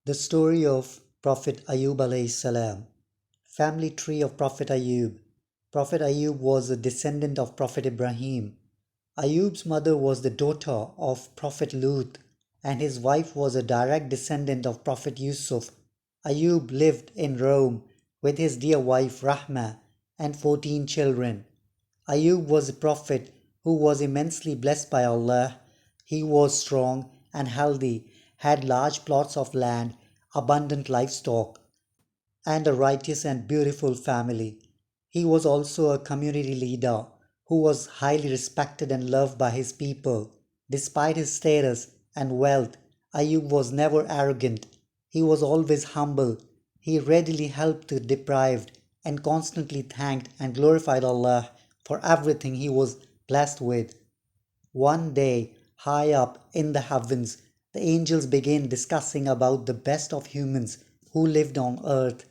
The story of Prophet Ayyub alayhi salam. Family tree of Prophet Ayyub. Prophet Ayyub was a descendant of Prophet Ibrahim. Ayyub's mother was the daughter of Prophet Lut, and his wife was a direct descendant of Prophet Yusuf. Ayyub lived in Rome with his dear wife Rahma and 14 children. Ayyub was a prophet who was immensely blessed by Allah. He was strong and healthy, had large plots of land, abundant livestock, and a righteous and beautiful family. He was also a community leader who was highly respected and loved by his people. Despite his status and wealth, Ayyub was never arrogant. He was always humble. He readily helped the deprived and constantly thanked and glorified Allah for everything he was blessed with. One day, high up in the heavens, the angels began discussing about the best of humans who lived on earth.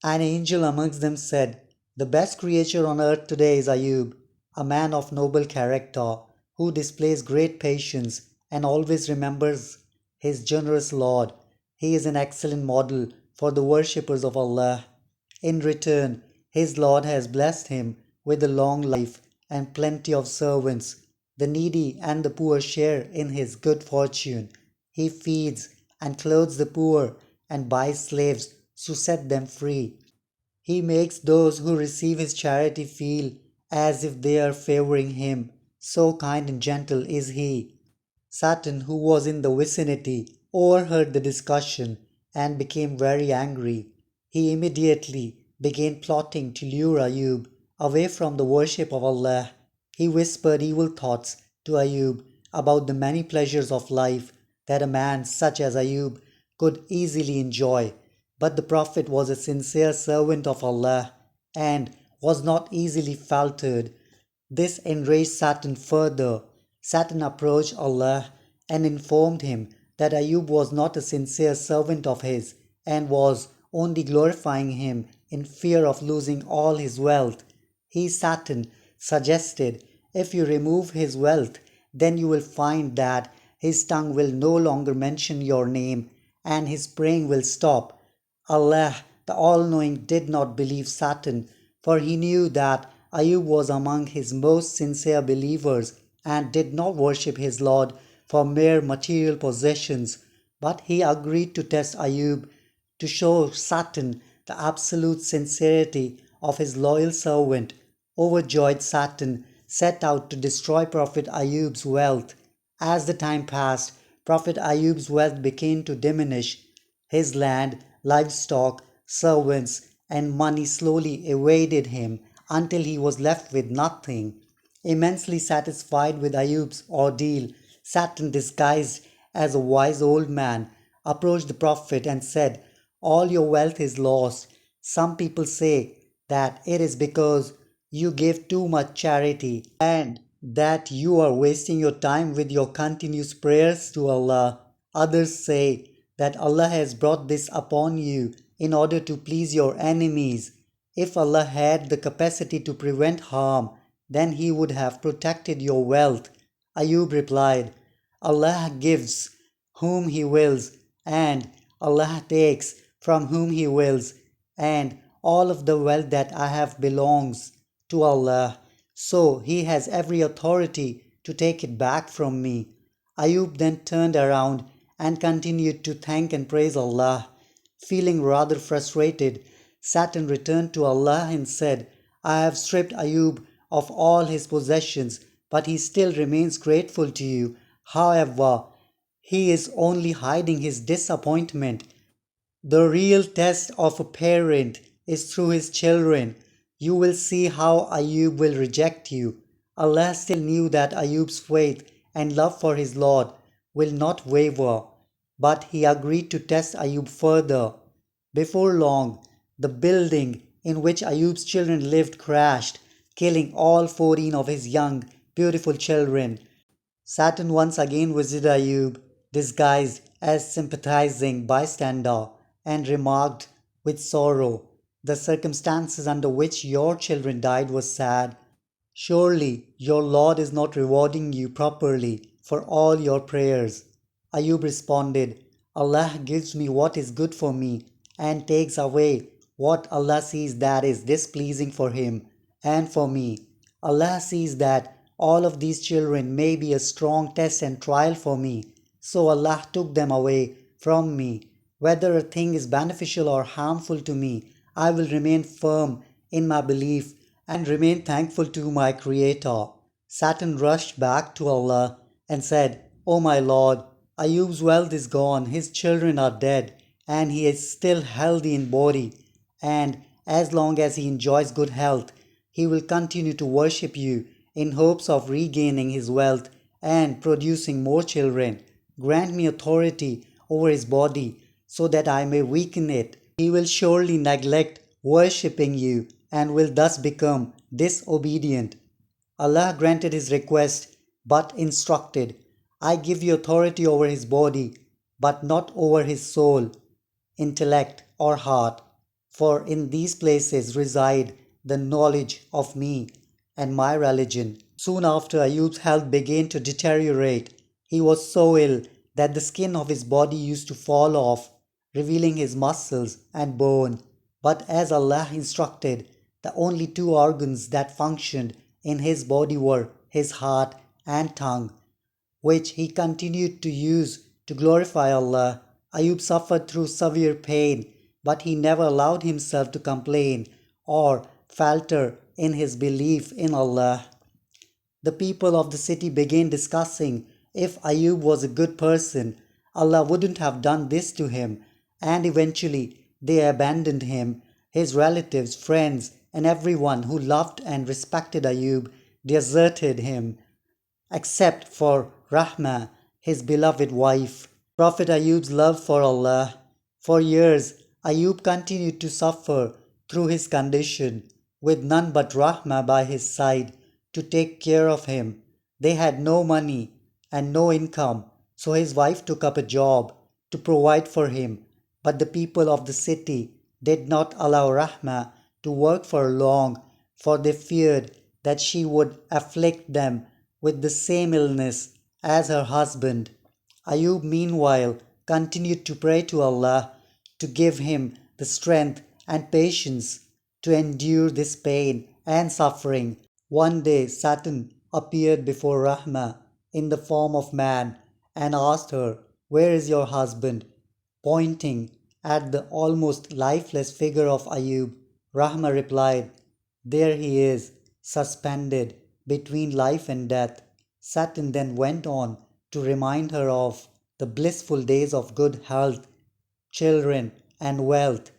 An angel amongst them said, "The best creature on earth today is Ayyub, a man of noble character, who displays great patience and always remembers his generous Lord. He is an excellent model for the worshippers of Allah. In return, his Lord has blessed him with a long life and plenty of servants. The needy and the poor share in his good fortune. He feeds and clothes the poor and buys slaves to set them free. He makes those who receive his charity feel as if they are favoring him. So kind and gentle is he." Satan, who was in the vicinity, overheard the discussion and became very angry. He immediately began plotting to lure Ayyub away from the worship of Allah. He whispered evil thoughts to Ayyub about the many pleasures of life that a man such as Ayyub could easily enjoy. But the Prophet was a sincere servant of Allah and was not easily faltered. This enraged Satan further. Satan approached Allah and informed him that Ayyub was not a sincere servant of his and was only glorifying him in fear of losing all his wealth. Satan, suggested, "If you remove his wealth, then you will find that his tongue will no longer mention your name and his praying will stop." Allah, the All-Knowing, did not believe Satan, for he knew that Ayyub was among his most sincere believers and did not worship his Lord for mere material possessions. But he agreed to test Ayyub to show Satan the absolute sincerity of his loyal servant. Overjoyed, Satan set out to destroy Prophet Ayyub's wealth. As the time passed, Prophet Ayyub's wealth began to diminish. His land, livestock, servants, and money slowly evaded him until he was left with nothing. Immensely satisfied with Ayyub's ordeal, Satan, disguised as a wise old man, approached the Prophet and said, "All your wealth is lost. Some people say that it is because you give too much charity and that you are wasting your time with your continuous prayers to Allah. Others say that Allah has brought this upon you in order to please your enemies. If Allah had the capacity to prevent harm, then He would have protected your wealth." Ayyub replied, "Allah gives whom He wills, and Allah takes from whom He wills, and all of the wealth that I have belongs to Allah, so He has every authority to take it back from me." Ayyub then turned around and continued to thank and praise Allah. Feeling rather frustrated, Satan returned to Allah and said, "I have stripped Ayyub of all his possessions, but he still remains grateful to you. However, he is only hiding his disappointment. The real test of a parent is through his children. You will see how Ayyub will reject you." Allah still knew that Ayyub's faith and love for his Lord will not waver, but he agreed to test Ayyub further. Before long, the building in which Ayyub's children lived crashed, killing all 14 of his young, beautiful children. Satan once again visited Ayyub, disguised as sympathizing bystander, and remarked with sorrow, "The circumstances under which your children died were sad. Surely your Lord is not rewarding you properly for all your prayers." Ayyub responded, Allah gives me what is good for me and takes away what Allah sees that is displeasing for him and for me. Allah sees that all of these children may be a strong test and trial for me, so Allah took them away from me. Whether a thing is beneficial or harmful to me, I will remain firm in my belief and remain thankful to my Creator. Satan rushed back to Allah and said, O my Lord, Ayyub's wealth is gone, his children are dead, and he is still healthy in body. And as long as he enjoys good health, he will continue to worship you in hopes of regaining his wealth and producing more children. Grant me authority over his body so that I may weaken it. He will surely neglect worshipping you and will thus become disobedient. Allah granted his request but instructed, I give you authority over his body, but not over his soul, intellect, or heart, for in these places reside the knowledge of me and my religion. Soon after, Ayyub's health began to deteriorate. He was so ill that the skin of his body used to fall off, revealing his muscles and bone. But as Allah instructed, the only two organs that functioned in his body were his heart and tongue, which he continued to use to glorify Allah. Ayyub suffered through severe pain, but he never allowed himself to complain or falter in his belief in Allah. The people of the city began discussing if Ayyub was a good person, Allah wouldn't have done this to him, and eventually they abandoned him. His relatives, friends, and everyone who loved and respected Ayyub deserted him, except for Rahma, his beloved wife. Prophet Ayyub's love for Allah. For years, Ayyub continued to suffer through his condition, with none but Rahma by his side to take care of him. They had no money and no income, so his wife took up a job to provide for him. But the people of the city did not allow Rahma to work for long, for they feared that she would afflict them with the same illness as her husband. Ayyub meanwhile continued to pray to Allah to give him the strength and patience to endure this pain and suffering. One day Satan appeared before Rahma in the form of man and asked her, Where is your husband? Pointing at the almost lifeless figure of Ayyub, Rahma replied, There he is, suspended between life and death. Satan then went on to remind her of the blissful days of good health, children, and wealth.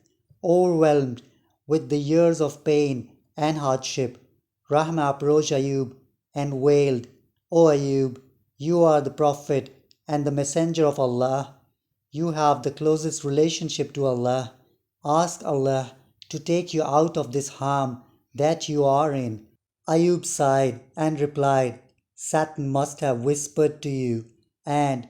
Overwhelmed with the years of pain and hardship, Rahma approached Ayyub and wailed, O Ayyub, you are the prophet and the messenger of Allah. You have the closest relationship to Allah. Ask Allah to take you out of this harm that you are in. Ayyub sighed and replied, Satan must have whispered to you and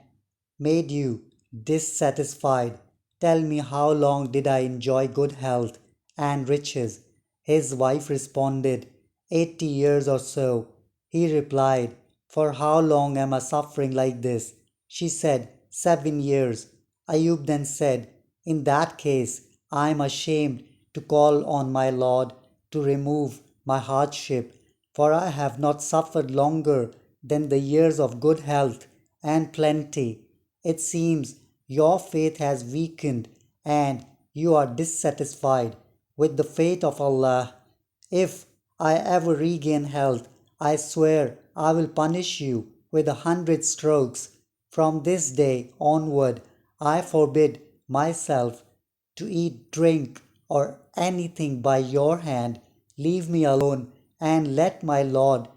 made you dissatisfied. Tell me, how long did I enjoy good health and riches? His wife responded, 80 years or so. He replied, For how long am I suffering like this? She said, 7 years. Ayyub then said, In that case, I am ashamed to call on my Lord to remove my hardship, for I have not suffered longer than the years of good health and plenty. It seems your faith has weakened and you are dissatisfied with the faith of Allah. If I ever regain health, I swear I will punish you with 100 strokes. From this day onward, I forbid myself to eat, drink, or anything by your hand. Leave me alone and let my Lord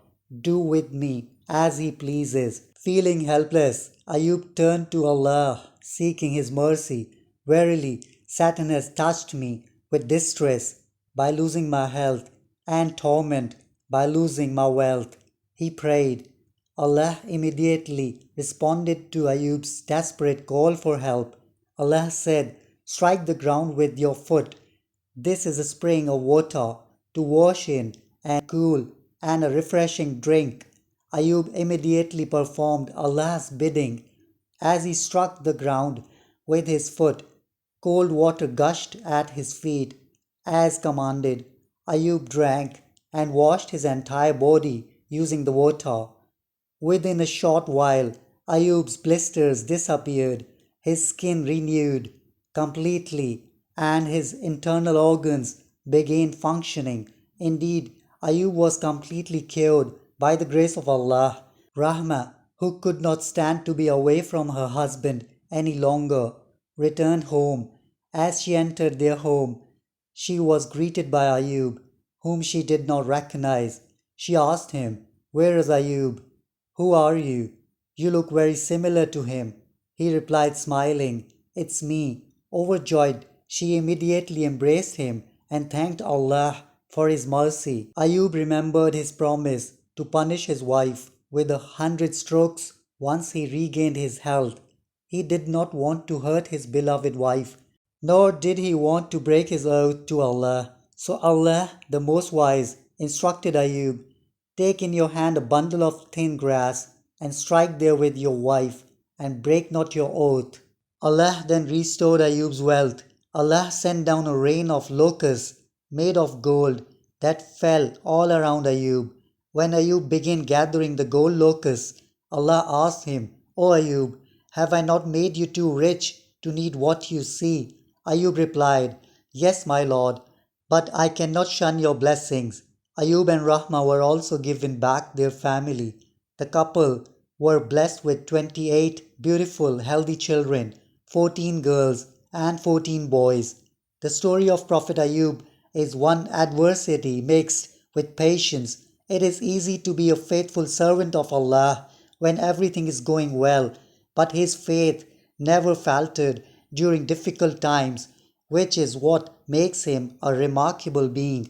do with me as he pleases. Feeling helpless, Ayyub turned to Allah, seeking his mercy. Verily, Satan has touched me with distress by losing my health and torment by losing my wealth. He prayed. Allah immediately responded to Ayyub's desperate call for help. Allah said, Strike the ground with your foot. This is a spring of water to wash in and cool and a refreshing drink. Ayyub immediately performed Allah's bidding. As he struck the ground, with his foot. Cold water gushed at his feet. As commanded, Ayyub drank and washed his entire body using the water. Within a short while, Ayyub's blisters disappeared, his skin renewed completely, and his internal organs began functioning. Indeed, Ayyub was completely cured by the grace of Allah. Rahma, who could not stand to be away from her husband any longer, returned home. As she entered their home, she was greeted by Ayyub, whom she did not recognize. She asked him, "Where is Ayyub? Who are you? You look very similar to him." He replied, smiling, "It's me." Overjoyed, she immediately embraced him and thanked Allah for his mercy. Ayyub remembered his promise to punish his wife with 100 strokes once he regained his health. He did not want to hurt his beloved wife, nor did he want to break his oath to Allah. So Allah, the Most Wise, instructed Ayyub, "Take in your hand a bundle of thin grass and strike therewith your wife, and break not your oath." Allah then restored Ayyub's wealth. Allah sent down a rain of locusts made of gold that fell all around Ayyub. When Ayyub began gathering the gold locusts, Allah asked him, "O Ayyub, have I not made you too rich to need what you see?" Ayyub replied, "Yes, my Lord, but I cannot shun your blessings." Ayyub and Rahma were also given back their family. The couple were blessed with 28 beautiful, healthy children, 14 girls and 14 boys. The story of Prophet Ayyub is one adversity mixed with patience. It is easy to be a faithful servant of Allah when everything is going well, but his faith never faltered during difficult times, which is what makes him a remarkable being.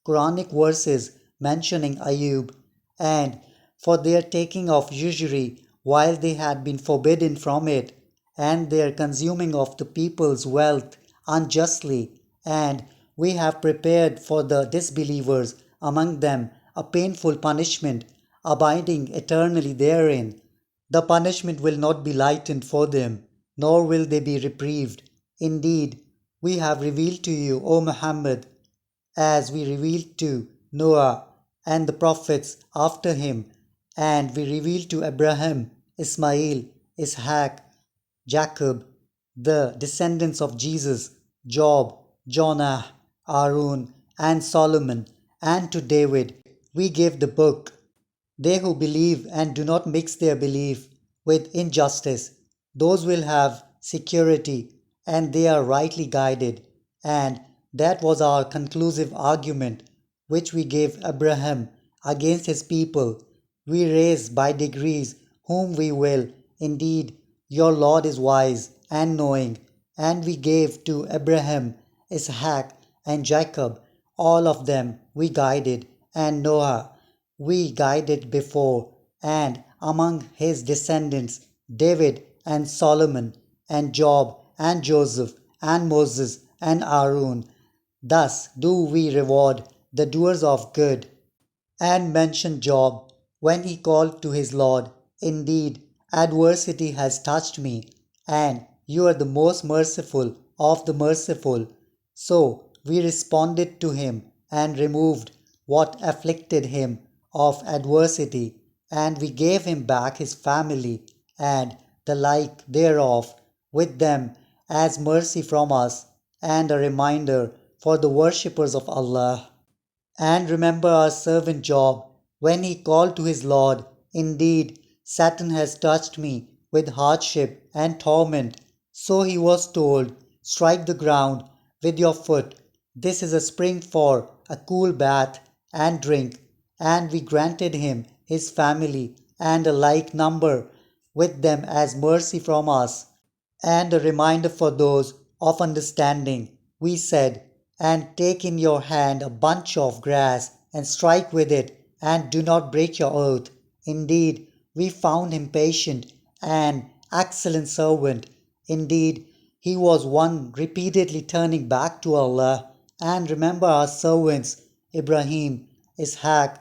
Quranic verses mentioning Ayyub and for their taking of usury while they had been forbidden from it, and their consuming of the people's wealth unjustly, and we have prepared for the disbelievers among them a painful punishment, abiding eternally therein. The punishment will not be lightened for them, nor will they be reprieved. Indeed, we have revealed to you, O Muhammad, as we revealed to Noah and the prophets after him, and we revealed to Abraham, Ismail, Ishaq, Jacob, the descendants of Jesus, Job, Jonah, Aaron, and Solomon, and to David we gave the book. They who believe and do not mix their belief with injustice, those will have security and they are rightly guided. And that was our conclusive argument which we gave Abraham against his people. We raise by degrees whom we will. Indeed, your Lord is wise and knowing. And we gave to Abraham, Ishaq, and Jacob, all of them we guided, and Noah we guided before, and among his descendants David and Solomon, and Job and Joseph, and Moses and Aaron. Thus do we reward the doers of good. And mention Job when he called to his Lord, "Indeed, adversity has touched me, and you are the most merciful of the merciful." So we responded to him and removed what afflicted him of adversity, and we gave him back his family and the like thereof with them as mercy from us and a reminder for the worshippers of Allah. And remember our servant Job when he called to his Lord, "Indeed, Satan has touched me with hardship and torment." So he was told, "Strike the ground with your foot. This is a spring for a cool bath and drink." And we granted him his family and a like number with them as mercy from us and a reminder for those of understanding. We said, "And take in your hand a bunch of grass and strike with it, and do not break your oath." Indeed, we found him patient and excellent servant. Indeed, he was one repeatedly turning back to Allah. And remember our servants Ibrahim, Ishaq,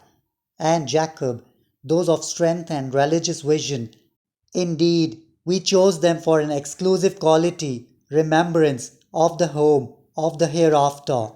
and Jacob, those of strength and religious vision. Indeed, We chose them for an exclusive quality, remembrance of the home, of the hereafter.